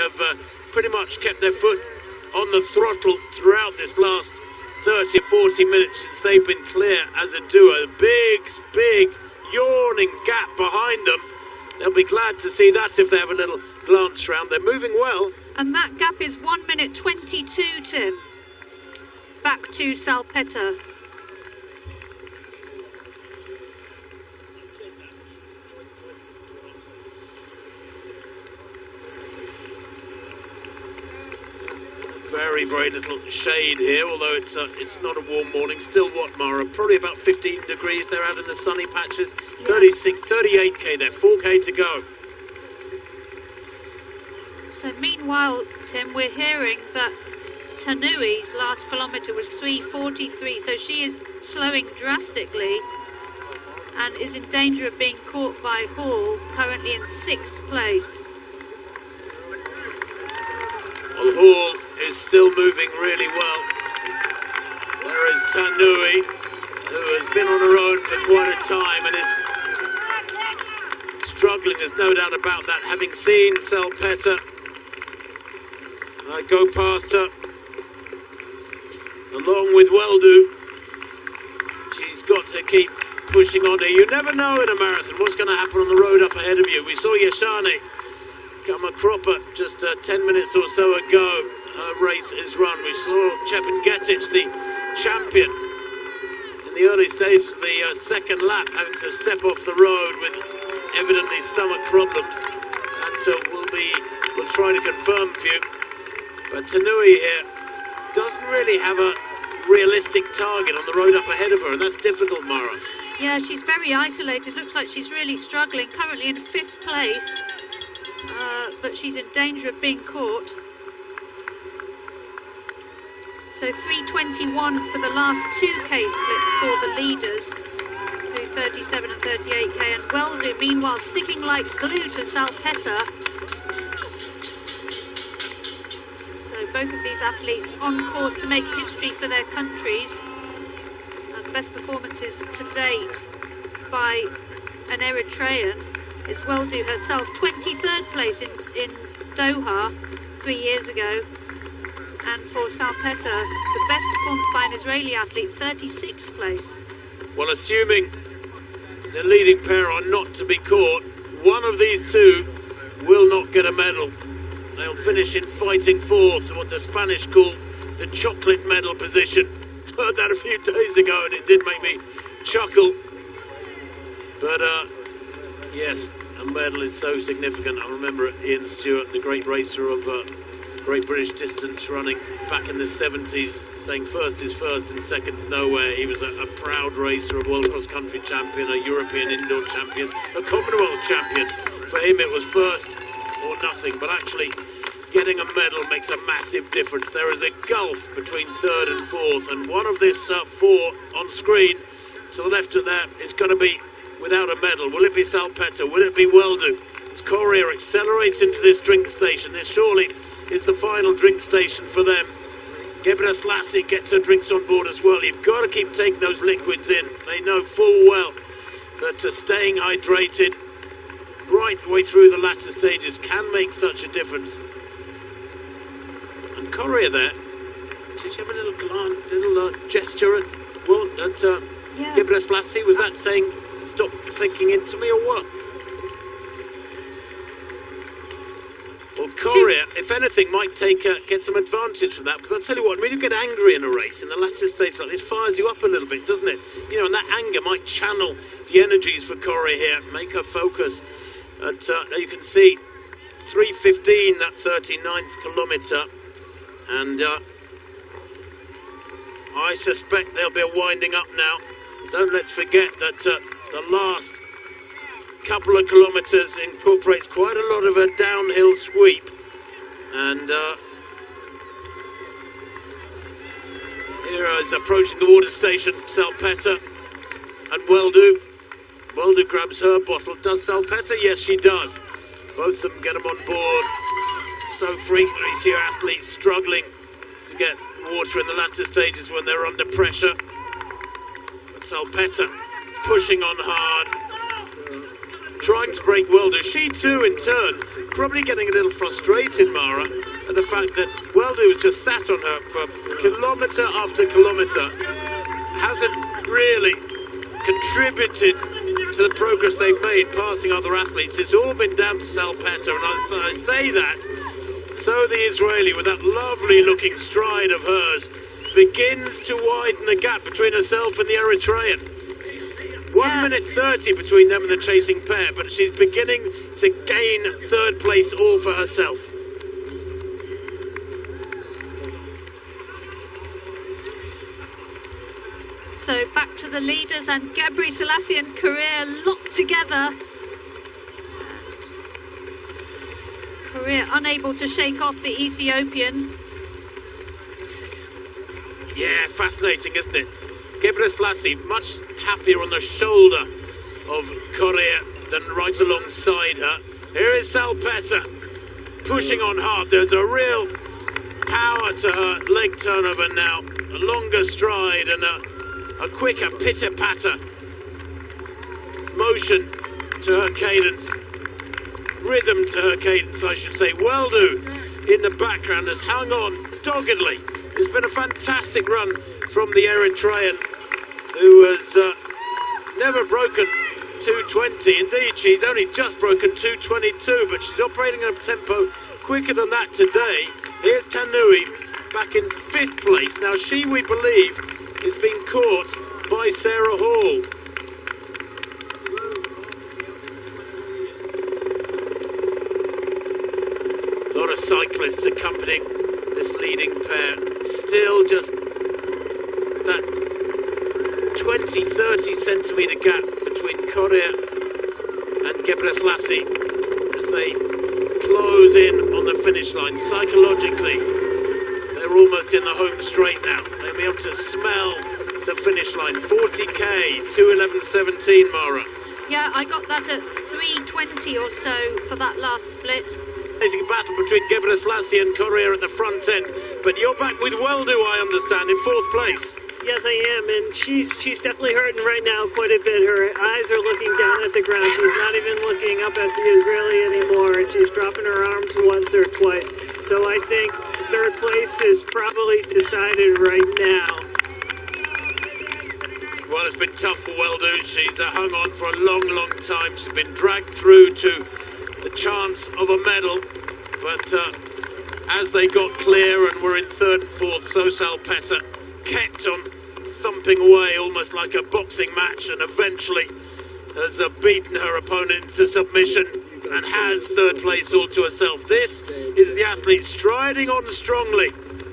have pretty much kept their foot on the throttle throughout this last 30 or 40 minutes since they've been clear as a duo. Big yawning gap behind them. They'll be glad to see that if they have a little glance round. They're moving well. And that gap is 1 minute 22, Tim. Back to Salpeter. Very little shade here, although it's not a warm morning. Still what, Mara? Probably about 15 degrees. They're out in the sunny patches. Yeah. 38k there, 4k to go. So meanwhile, Tim, we're hearing that Tanui's last kilometre was 3:43, so she is slowing drastically and is in danger of being caught by Hall, currently in 6th place. Well, Hall is still moving really well. There is Tanui, who has been on her own for quite a time and is struggling, there's no doubt about that, having seen Salpeter go past her, along with Weldu. She's got to keep pushing on here. You never know in a marathon what's going to happen on the road up ahead of you. We saw Yashani come a cropper just 10 minutes or so ago. Her race is run. We saw Chepengetic, the champion, in the early stages of the second lap, having to step off the road with evidently stomach problems. And we'll try to confirm for you. But Tanui here doesn't really have a realistic target on the road up ahead of her, and that's difficult, Mara. Yeah, she's very isolated. Looks like she's really struggling. Currently in 5th place, but she's in danger of being caught. So 3:21 for the last 2k splits for the leaders, through 37 and 38k, and Weldu meanwhile sticking like glue to Salpeter. So both of these athletes on course to make history for their countries. The best performances to date by an Eritrean is Weldu herself, 23rd place in Doha 3 years ago. And for Salpeter, the best performance by an Israeli athlete, 36th place. Well, assuming the leading pair are not to be caught, one of these two will not get a medal. They'll finish in fighting fourth, what the Spanish call the chocolate medal position. Heard that a few days ago and it did make me chuckle. But yes, a medal is so significant. I remember Ian Stewart, the great racer of Great British distance running back in the 70s, saying first is first and second's nowhere. He was a proud racer, a world cross country champion, a European indoor champion, a Commonwealth champion. For him it was first or nothing, but actually getting a medal makes a massive difference. There is a gulf between 3rd and 4th, and one of this 4 on screen to the left of that is going to be without a medal. Will it be Salpeter? Will it be Weldu? As Correa accelerates into this drink station, this surely is the final drink station for them. Gebrselassie gets her drinks on board as well. You've got to keep taking those liquids in. They know full well that staying hydrated right the way through the latter stages can make such a difference. And Correa there, did she have a little gesture at yeah. Gebrselassie? Was that saying stop clicking into me or what? Well, Correa, if anything, might get some advantage from that, because I'll tell you what, when you get angry in a race, in the latter stage like this, fires you up a little bit, doesn't it? You know, and that anger might channel the energies for Correa here, make her focus. And you can see 3:15, that 39th kilometre, and I suspect there'll be a winding up now. Don't let's forget that the last couple of kilometres incorporates quite a lot of a downhill sweep, and here is approaching the water station Salpeter and Weldu. Weldu grabs her bottle. Does Salpeter? Yes, she does. Both of them get them on board. So frequently you see athletes struggling to get water in the latter stages when they're under pressure. But Salpeter pushing on hard. trying to break Weldu. She too, in turn, probably getting a little frustrated, Mara, at the fact that Weldu has just sat on her for kilometre after kilometre, hasn't really contributed to the progress they've made passing other athletes. It's all been down to Salpeter, and as I say that, so the Israeli, with that lovely looking stride of hers, begins to widen the gap between herself and the Eritrean. 1 minute 30 between them and the chasing pair, but she's beginning to gain third place all for herself. So back to the leaders, and Gebri Selassie and Korea locked together. And Korea unable to shake off the Ethiopian. Yeah, fascinating, isn't it? Gebri Selassie much happier on the shoulder of Korea than right alongside her. Here is Salpeter pushing on hard. There's a real power to her leg turnover now. A longer stride and a quicker pitter-patter motion to her cadence. Rhythm to her cadence, I should say. Weldu in the background has hung on doggedly. It's been a fantastic run from the Eritrean, who has never broken 220. Indeed, she's only just broken 222, but she's operating at a tempo quicker than that today. Here's Tanui back in 5th place. Now she, we believe, is being caught by Sarah Hall. A lot of cyclists accompanying this leading pair. Still just that 20-30 centimetre gap between Korea and Gebri Selassie as they close in on the finish line. Psychologically, they're almost in the home straight now. They'll be able to smell the finish line. 40k, 2:11.17, Mara. Yeah, I got that at 3:20 or so for that last split. Amazing battle between Gebri Selassie and Korea at the front end, but you're back with Weldu, I understand, in 4th place. Yes, I am, and she's definitely hurting right now quite a bit. Her eyes are looking down at the ground. She's not even looking up at the Israeli anymore, and she's dropping her arms once or twice. So I think 3rd place is probably decided right now. Well, it's been tough for Weldu. She's hung on for a long, long time. She's been dragged through to the chance of a medal, but as they got clear and were in 3rd and 4th, so Salpeter kept on thumping away almost like a boxing match, and eventually has beaten her opponent to submission and has 3rd place all to herself. This is the athlete striding on strongly,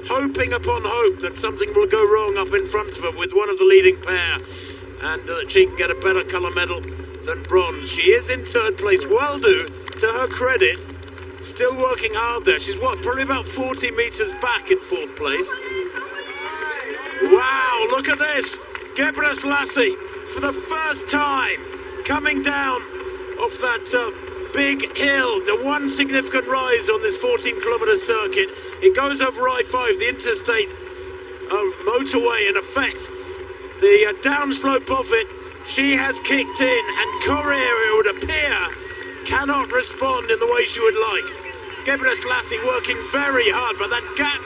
hoping upon hope that something will go wrong up in front of her with one of the leading pair, and that she can get a better colour medal than bronze. She is in 3rd place. Weldu, to her credit, still working hard there. She's probably about 40 metres back in 4th place. Wow, look at this! Gebri Selassie, for the first time, coming down off that big hill, the one significant rise on this 14-kilometre circuit. It goes over I-5, the interstate motorway, in effect. The downslope of it, she has kicked in, and Korea, it would appear, cannot respond in the way she would like. Gebri Selassie working very hard, but that gap,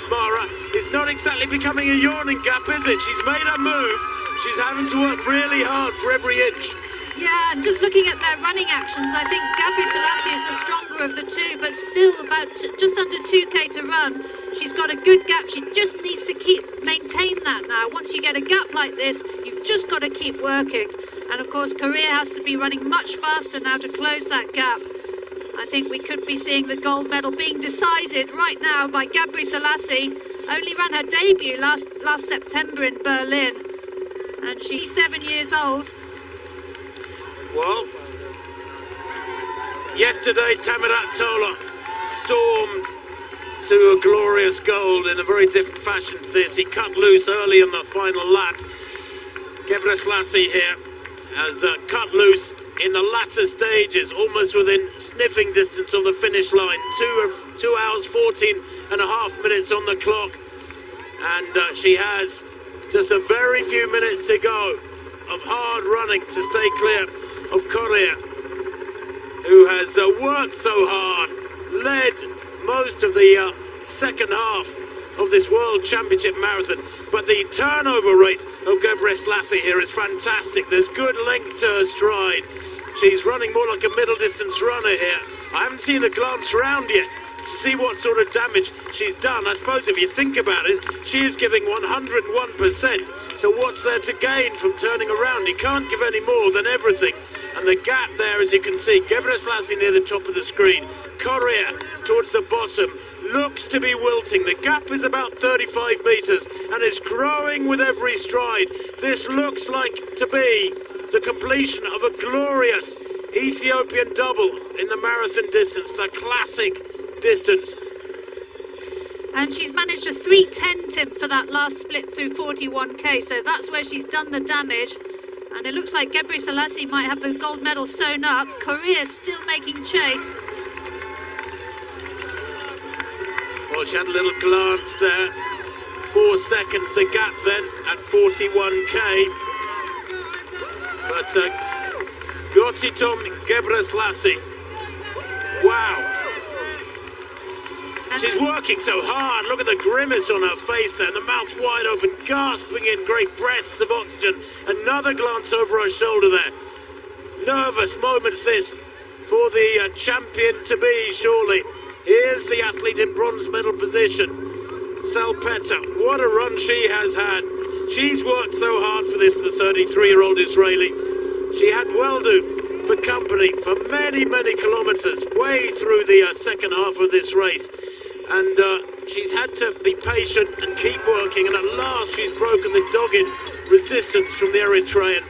Mara, is not exactly becoming a yawning gap, is it? She's made her move. She's having to work really hard for every inch. Yeah, and just looking at their running actions, I think Gebri Selassie is the stronger of the two, but still about just under 2k to run. She's got a good gap. She just needs to maintain that now. Once you get a gap like this, you've just got to keep working. And of course, Korea has to be running much faster now to close that gap. I think we could be seeing the gold medal being decided right now by Gebri Selassie. Only ran her debut last September in Berlin, and she's 7 years old. Well, yesterday Tamirat Tola stormed to a glorious gold in a very different fashion to this. He cut loose early in the final lap. Gebri Selassie here has cut loose in the latter stages, almost within sniffing distance of the finish line. 2 hours 14 and a half minutes on the clock, and she has just a very few minutes to go of hard running to stay clear of Korea. who has worked so hard, led most of the second half of this World Championship marathon. But the turnover rate of Gebrselassie here is fantastic. There's good length to her stride. She's running more like a middle distance runner here. I haven't seen her glance round yet to see what sort of damage she's done. I suppose if you think about it, she is giving 101%. So what's there to gain from turning around? You can't give any more than everything. And the gap there, as you can see, Gebrselassie near the top of the screen, Korea towards the bottom, looks to be wilting. The gap is about 35 metres and is growing with every stride. This looks like to be the completion of a glorious Ethiopian double in the marathon distance, the classic distance. And she's managed a 3:10 tip for that last split through 41k, so that's where she's done the damage. And it looks like Gebrselassie might have the gold medal sewn up. Korea still making chase. Well, she had a little glance there. 4 seconds the gap then at 41k. But Goitom Gebrselassie. Wow. She's working so hard. Look at the grimace on her face there, the mouth wide open, gasping in great breaths of oxygen. Another glance over her shoulder there. Nervous moments this for the champion-to-be, surely. Here's the athlete in bronze medal position, Salpeta. What a run she has had. She's worked so hard for this, the 33-year-old Israeli. She had Weldu for company for many, many kilometres, way through the second half of this race. And she's had to be patient and keep working, and at last she's broken the dogged resistance from the Eritrean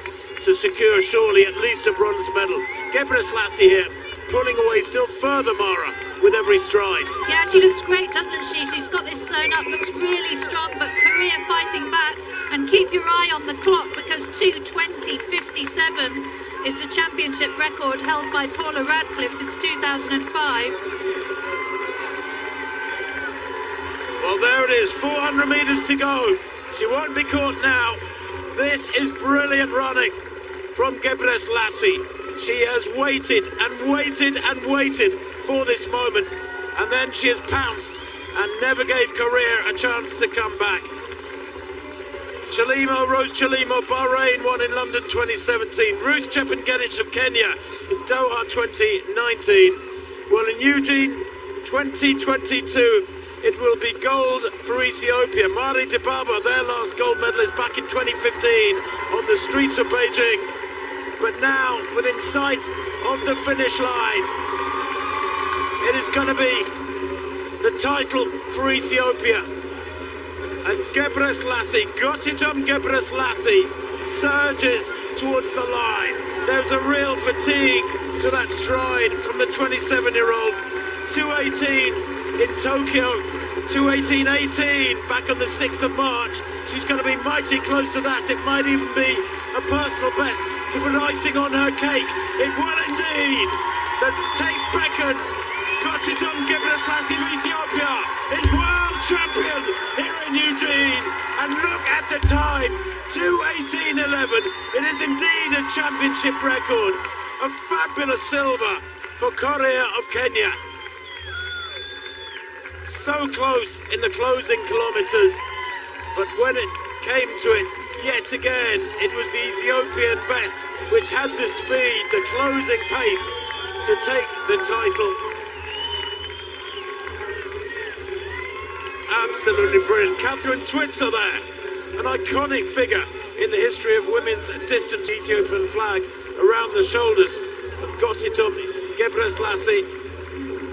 to secure surely at least a bronze medal. Gebrselassie here, pulling away still further, Mara, with every stride. Yeah, she looks great, doesn't she? She's got this sewn up, looks really strong, but Korea fighting back. And keep your eye on the clock, because 2:20.57 is the championship record held by Paula Radcliffe since 2005. Well, there it is, 400 metres to go. She won't be caught now. This is brilliant running from Gebrselassie. She has waited and waited and waited for this moment, and then she has pounced and never gave Korea a chance to come back. Rose Chelimo, Bahrain won in London 2017. Ruth Chepngetich of Kenya in Doha 2019. Well, in Eugene 2022, it will be gold for Ethiopia. Mari Dibaba, their last gold medalist back in 2015 on the streets of Beijing. But now, within sight of the finish line, it is going to be the title for Ethiopia. And Gebrselassie, Goitom Gebrselassie, surges towards the line. There's a real fatigue to that stride from the 27-year-old. 2:18 in Tokyo, 2:18.18 back on the 6th of March. She's going to be mighty close to that. It might even be a personal best to put icing on her cake. It will indeed. The tape beckons. Goitom Gebrselassie of Ethiopia is world champion here in Eugene. And look at the time, 2:18.11. It is indeed a championship record. A fabulous silver for Korea of Kenya. So close in the closing kilometres, but when it came to it, yet again, it was the Ethiopian best which had the speed, the closing pace to take the title. Absolutely brilliant. Catherine Switzer there, an iconic figure in the history of women's distance. Ethiopian flag around the shoulders of Goitom Gebrselassie.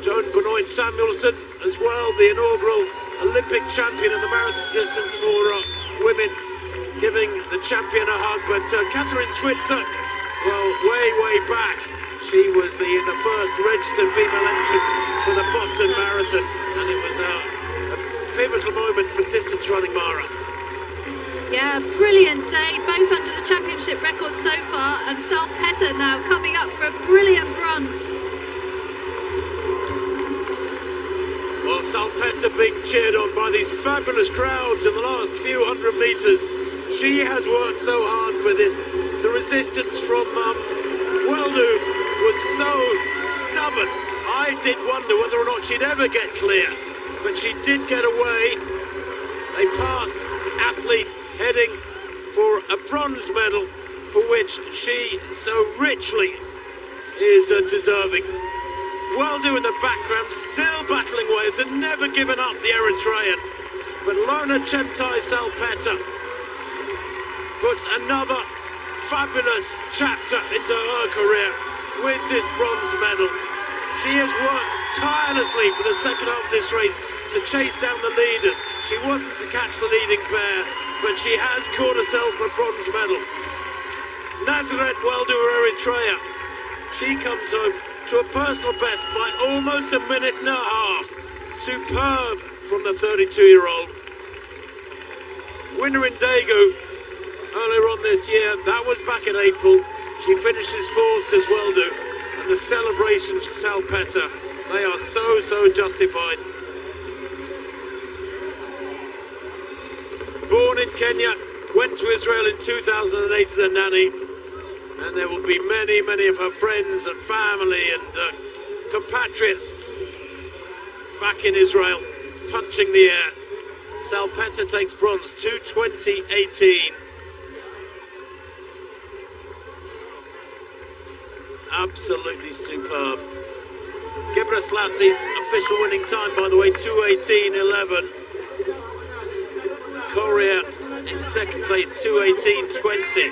Joan Benoit Samuelson as well, the inaugural Olympic champion in the marathon distance for women, giving the champion a hug. But Catherine Switzer, well, way back, she was the first registered female entrant for the Boston Marathon, and it was a pivotal moment for distance running, Mara. Yeah, brilliant day, both under the championship record so far, and Salpeta now coming up for a brilliant bronze. Well, Salpeta being cheered on by these fabulous crowds in the last few hundred metres. She has worked so hard for this. The resistance from Weldu was stubborn. I did wonder whether or not she'd ever get clear, but she did get away. They passed athlete heading for a bronze medal, for which she so richly is deserving. Weldu in the background, still battling away, has never given up, the Eritrean. But Lona Chemtai Salpeta puts another fabulous chapter into her career with this bronze medal. She has worked tirelessly for the second half of this race to chase down the leaders. She wasn't to catch the leading pair, but she has caught herself a bronze medal. Nazareth Weldu Eritrea, she comes home to a personal best by almost a minute and a half. Superb from the 32-year-old. Winner in Daegu earlier on this year, that was back in April. She finishes fourth as Weldu, and the celebrations for Salpeta, they are so justified. Born in Kenya, went to Israel in 2008 as a nanny, and there will be many of her friends and family and compatriots back in Israel punching the air. Salpeta takes bronze, 2:20.18. Absolutely superb. Gebrselassie official winning time, by the way, 2:18.11. Korea in second place, 2:18.20.